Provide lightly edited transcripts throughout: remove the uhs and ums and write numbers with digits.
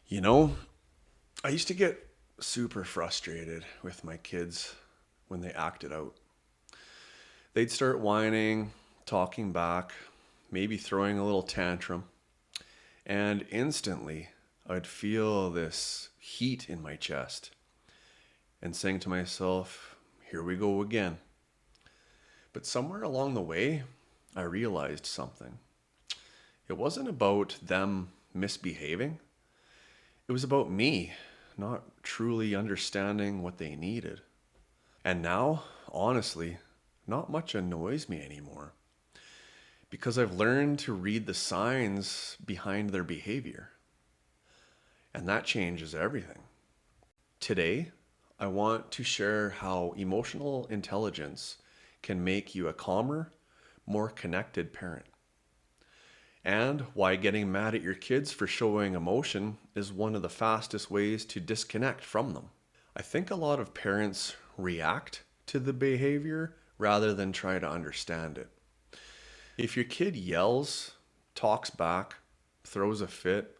You know, I used to get super frustrated with my kids when they acted out. They'd start whining, talking back, maybe throwing a little tantrum, and instantly I'd feel this heat in my chest and saying to myself, here we go again. But somewhere along the way, I realized something. It wasn't about them misbehaving, it was about me not truly understanding what they needed. And now, honestly, not much annoys me anymore because I've learned to read the signs behind their behavior. And that changes everything. Today, I want to share how emotional intelligence can make you a calmer, more connected parent. And why getting mad at your kids for showing emotion is one of the fastest ways to disconnect from them. I think a lot of parents react to the behavior rather than try to understand it. If your kid yells, talks back, throws a fit,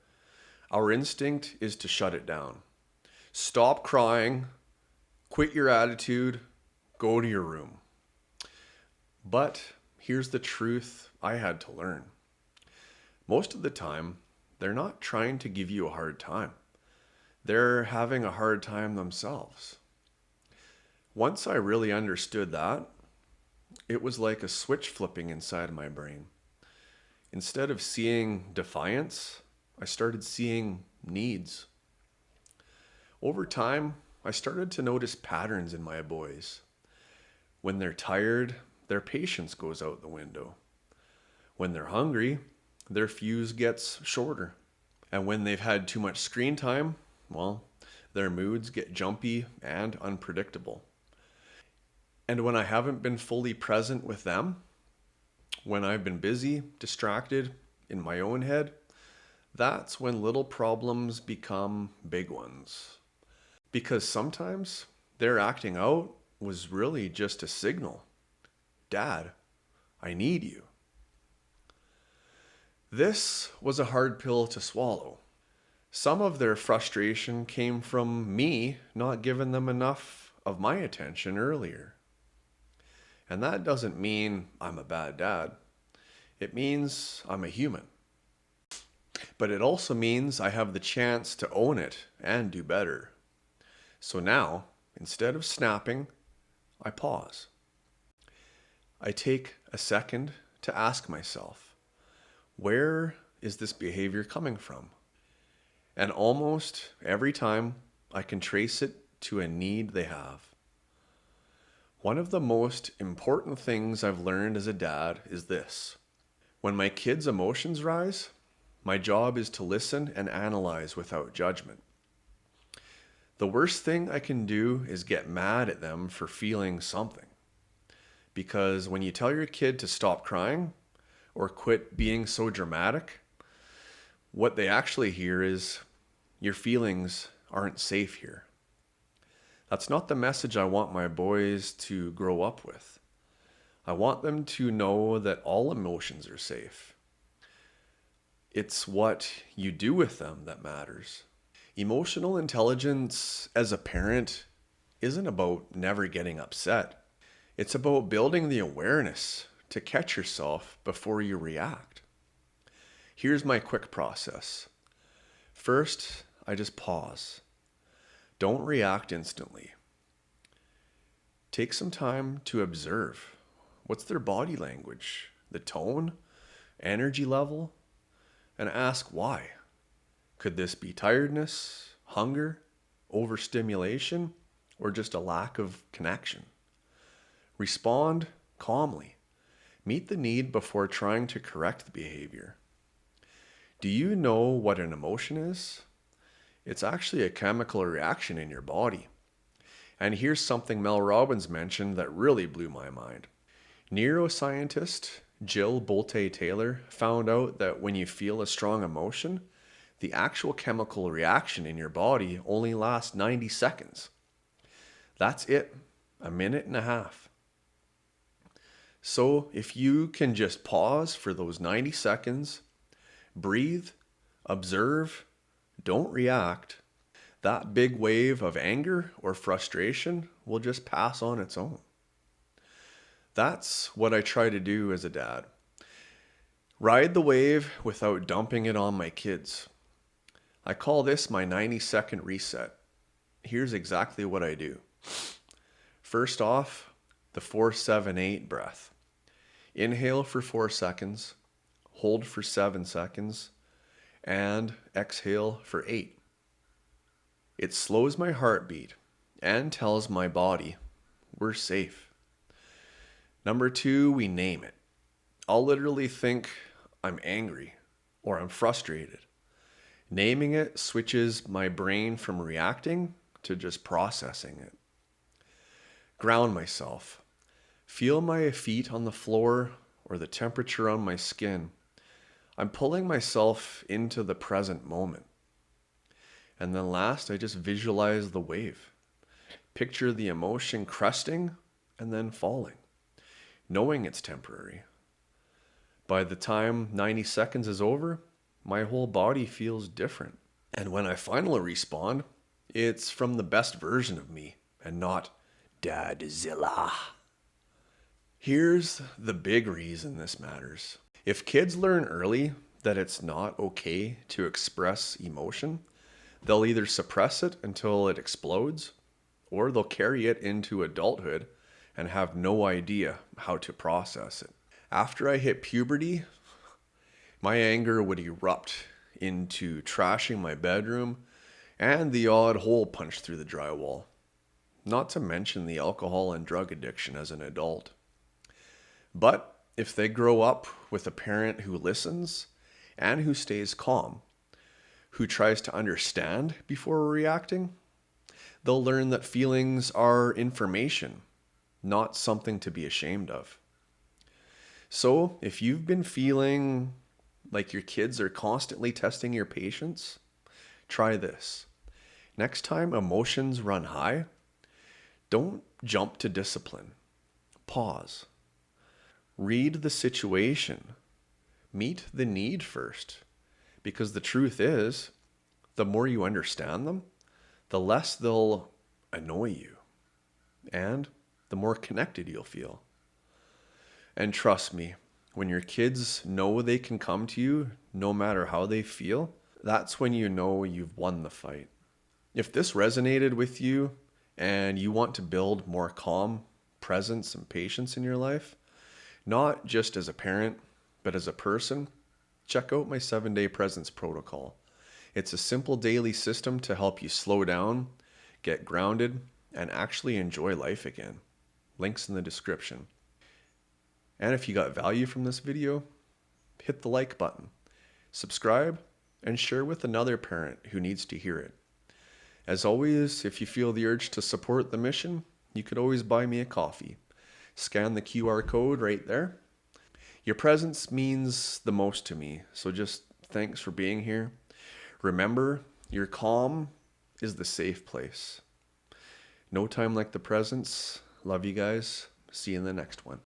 our instinct is to shut it down. Stop crying, quit your attitude, go to your room. But here's the truth I had to learn. Most of the time, they're not trying to give you a hard time. They're having a hard time themselves. Once I really understood that, it was like a switch flipping inside my brain. Instead of seeing defiance, I started seeing needs. Over time, I started to notice patterns in my boys. When they're tired, their patience goes out the window. When they're hungry, their fuse gets shorter. And when they've had too much screen time, well, their moods get jumpy and unpredictable. And when I haven't been fully present with them, when I've been busy, distracted in my own head, that's when little problems become big ones. Because sometimes their acting out was really just a signal. Dad, I need you. This was a hard pill to swallow. Some of their frustration came from me not giving them enough of my attention earlier. And that doesn't mean I'm a bad dad. It means I'm a human. But it also means I have the chance to own it and do better. So now, instead of snapping, I pause. I take a second to ask myself, where is this behavior coming from? And almost every time I can trace it to a need they have. One of the most important things I've learned as a dad is this. When my kids' emotions rise, my job is to listen and analyze without judgment. The worst thing I can do is get mad at them for feeling something. Because when you tell your kid to stop crying or quit being so dramatic, what they actually hear is, your feelings aren't safe here. That's not the message I want my boys to grow up with. I want them to know that all emotions are safe. It's what you do with them that matters. Emotional intelligence as a parent isn't about never getting upset. It's about building the awareness to catch yourself before you react. Here's my quick process. First, I just pause. Don't react instantly. Take some time to observe. What's their body language, the tone, energy level, and ask why. Could this be tiredness, hunger, overstimulation, or just a lack of connection? Respond calmly. Meet the need before trying to correct the behavior. Do you know what an emotion is? It's actually a chemical reaction in your body. And here's something Mel Robbins mentioned that really blew my mind. Neuroscientist Jill Bolte Taylor found out that when you feel a strong emotion, the actual chemical reaction in your body only lasts 90 seconds. That's it, a minute and a half. So if you can just pause for those 90 seconds, breathe, observe, Don't react. That big wave of anger or frustration will just pass on its own. That's what I try to do as a dad. Ride the wave without dumping it on my kids. I call this my 90-second reset. Here's exactly what I do. First off, the 4-7-8 breath. Inhale for 4 seconds, hold for 7 seconds, and exhale for 8. It slows my heartbeat and tells my body we're safe. Number 2, we name it. I'll literally think I'm angry or I'm frustrated. Naming it switches my brain from reacting to just processing it. Ground myself. Feel my feet on the floor or the temperature on my skin. I'm pulling myself into the present moment. And then last, I just visualize the wave. Picture the emotion cresting and then falling, knowing it's temporary. By the time 90 seconds is over, my whole body feels different. And when I finally respond, it's from the best version of me and not Dadzilla. Here's the big reason this matters. If kids learn early that it's not okay to express emotion, they'll either suppress it until it explodes, or they'll carry it into adulthood and have no idea how to process it. After I hit puberty, my anger would erupt into trashing my bedroom and the odd hole punched through the drywall. Not to mention the alcohol and drug addiction as an adult. But if they grow up with a parent who listens and who stays calm, who tries to understand before reacting, they'll learn that feelings are information, not something to be ashamed of. So if you've been feeling like your kids are constantly testing your patience, try this. Next time emotions run high, don't jump to discipline. Pause. Read the situation. Meet the need first. Because the truth is, the more you understand them, the less they'll annoy you. And the more connected you'll feel. And trust me, when your kids know they can come to you no matter how they feel, that's when you know you've won the fight. If this resonated with you and you want to build more calm, presence, and patience in your life, not just as a parent, but as a person, check out my 7-day presence protocol. It's a simple daily system to help you slow down, get grounded, and actually enjoy life again. Links in the description. And if you got value from this video, hit the like button, subscribe, and share with another parent who needs to hear it. As always, if you feel the urge to support the mission, you could always buy me a coffee. Scan the QR code right there. Your presence means the most to me, so just thanks for being here. Remember, your calm is the safe place. No time like the presence. Love you guys. See you in the next one.